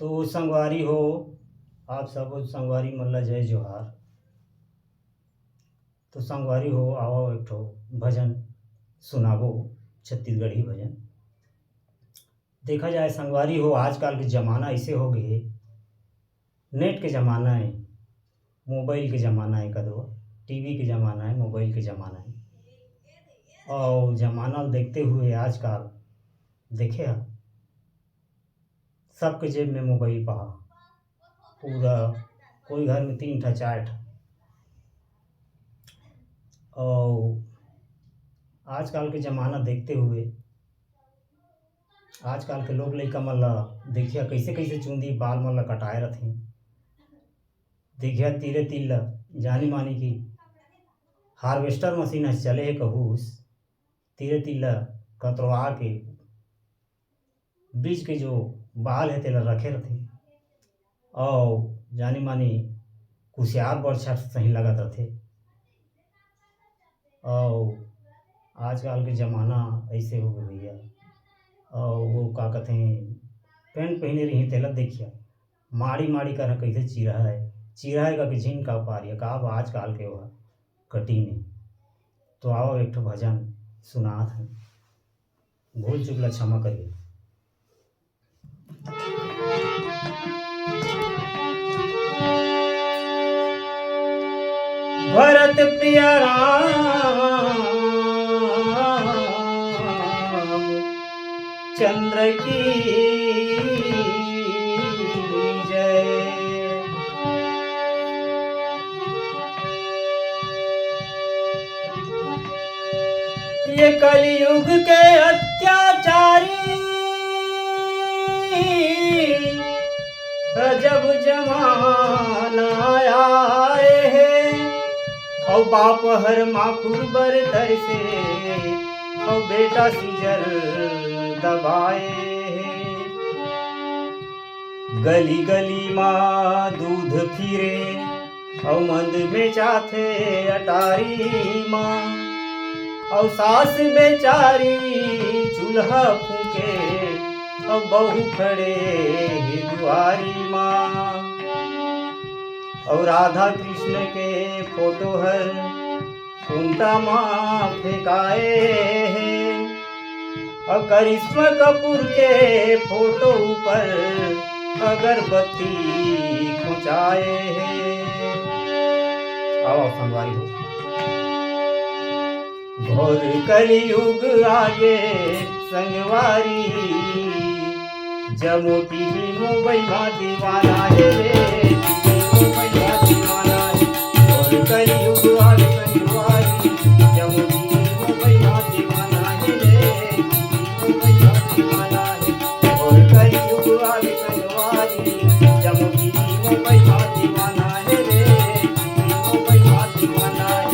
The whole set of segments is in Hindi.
तो संगवारी हो, आप सब संगवारी मन ल जय जोहार। तो संगवारी हो, आओ एक ठो भजन सुनाबो, छत्तीसगढ़ी भजन। देखा जाए संगवारी हो, आजकल के ज़माना ऐसे हो गए, नेट के ज़माना है, मोबाइल के ज़माना है, कदो टीवी के ज़माना है, मोबाइल के ज़माना है। और ज़माना देखते हुए आजकल देखे हा, सबके जेब में मोबाइल पहा, पूरा कोई घर में 3 ठा 4 ठा। और आजकल के ज़माना देखते हुए आजकल के लोग लइका मन ल देखिया कैसे कैसे चूंदी बाल मन ल कटाए रथे। देखिया तीरे तीर ल जानी मानी कि हार्वेस्टर मशीन ह चले हे कहूस, तीरे तीर ल कतरवा के बीच के जो बाल है तेला रखे रथे। और जानी मानी कुसियार बरछा सही लगत रथे। और आजकल के ज़माना ऐसे हो गए भैया। और वो का कहते हैं, पैंट पहने रही तेला देखिया माड़ी माड़ी कर कैसे चीरा है का झिन का पारिया का आजकल के वह कटी ने। तो आओ एक ठो भजन सुनात है, भूल चुक ला क्षमा करिए। भरत प्रिय राम चंद्र की जय। ये कलयुग के अत्याचारी जब जमाना आए है, और बाप हर माखुर बरतर से और बेटा सिजर दबाए है। गली गली माँ दूध फिरे और मंद बेचाथे अटारी माँ, और सास बेचारी चूल्हा फूके और बहू खड़े दुआरी माँ। और राधा कृष्ण के फोटो हर कुंटा माँ फेंकाए हैं, और करिश्मा कपूर के फोटो ऊपर अगरबत्ती खुचाए हैं। आओ संगवारी हो, घोर कलयुग आगे संगवारी, जमो टीवी मोबाइल दीवाना है रे, मोबाइल दीवाना है। घोर कलयुग आगे संगवारी, जमो टीवी मोबाइल दीवाना है रे, मोबाइल दीवाना है। घोर कलयुग आगे संगवारी, जमो टीवी मोबाइल दीवाना है रे, मोबाइल दीवाना है।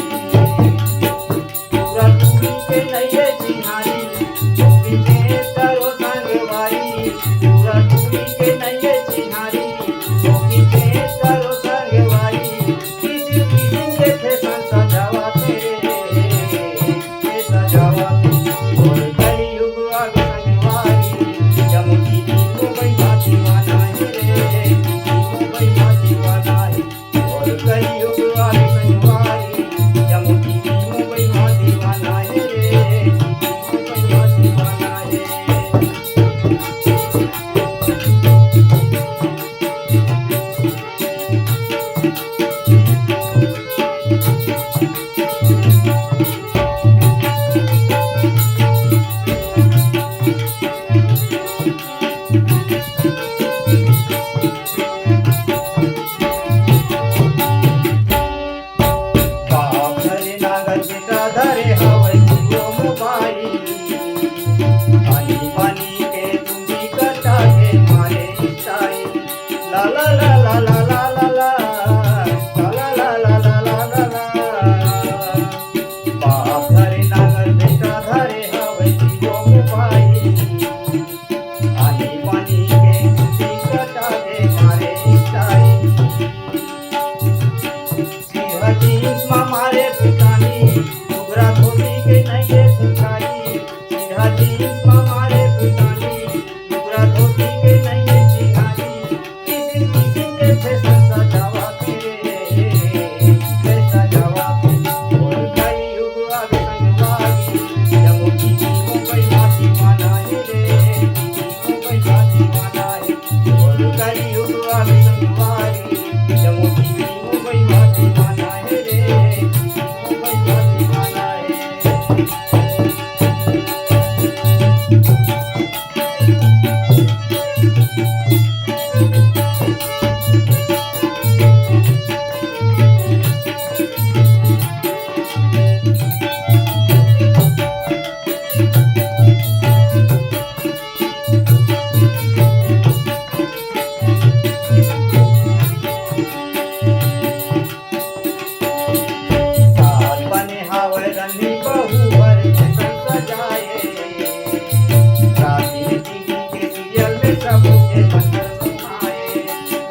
बंधन तुम्हारे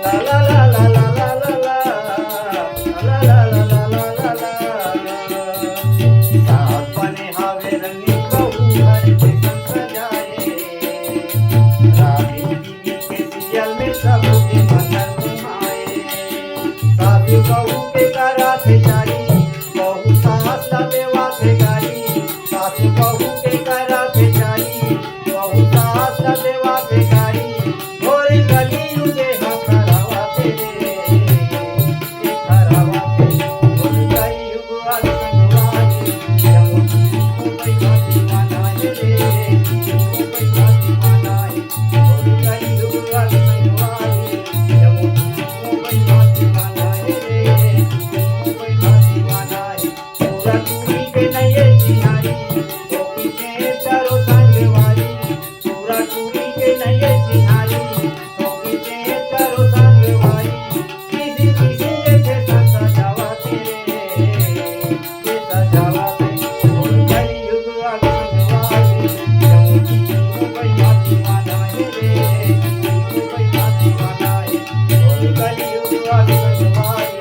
ला ला ला ला ला ला ला ला ला ला ला ला ला ला साथ बने हावे रंगीन बहू हर के संग सजाए रानी बीवी के सीरियल में सबके बंधन तुम्हारे साथ बहू के करा थे जारी बहू सास ला देवा थे गारी सास बहू के करा थे जारी बहू सास ला देवा थे गारी और गली युगे हरावा थे हरावा थे और गली युग आज संगवारी जमुनी मुंबई भाती मनाए रे मुंबई भाती मनाए और गली युग आज संगवारी जमुनी मुंबई भाती मनाए रे मुंबई भाती मनाए पूरा टूरी के नये चिनारी तो पीछे चारों संगवारी पूरा टूरी के नये चिनारी तो पीछे चारों संगवारी किसी किसी के सजावा तेरे ये सजावा तेरे और कली युग आज संगवारी जमुनी मुंबई भाती मनाए रे मुंबई भाती मनाए और कली युग आज संगवारी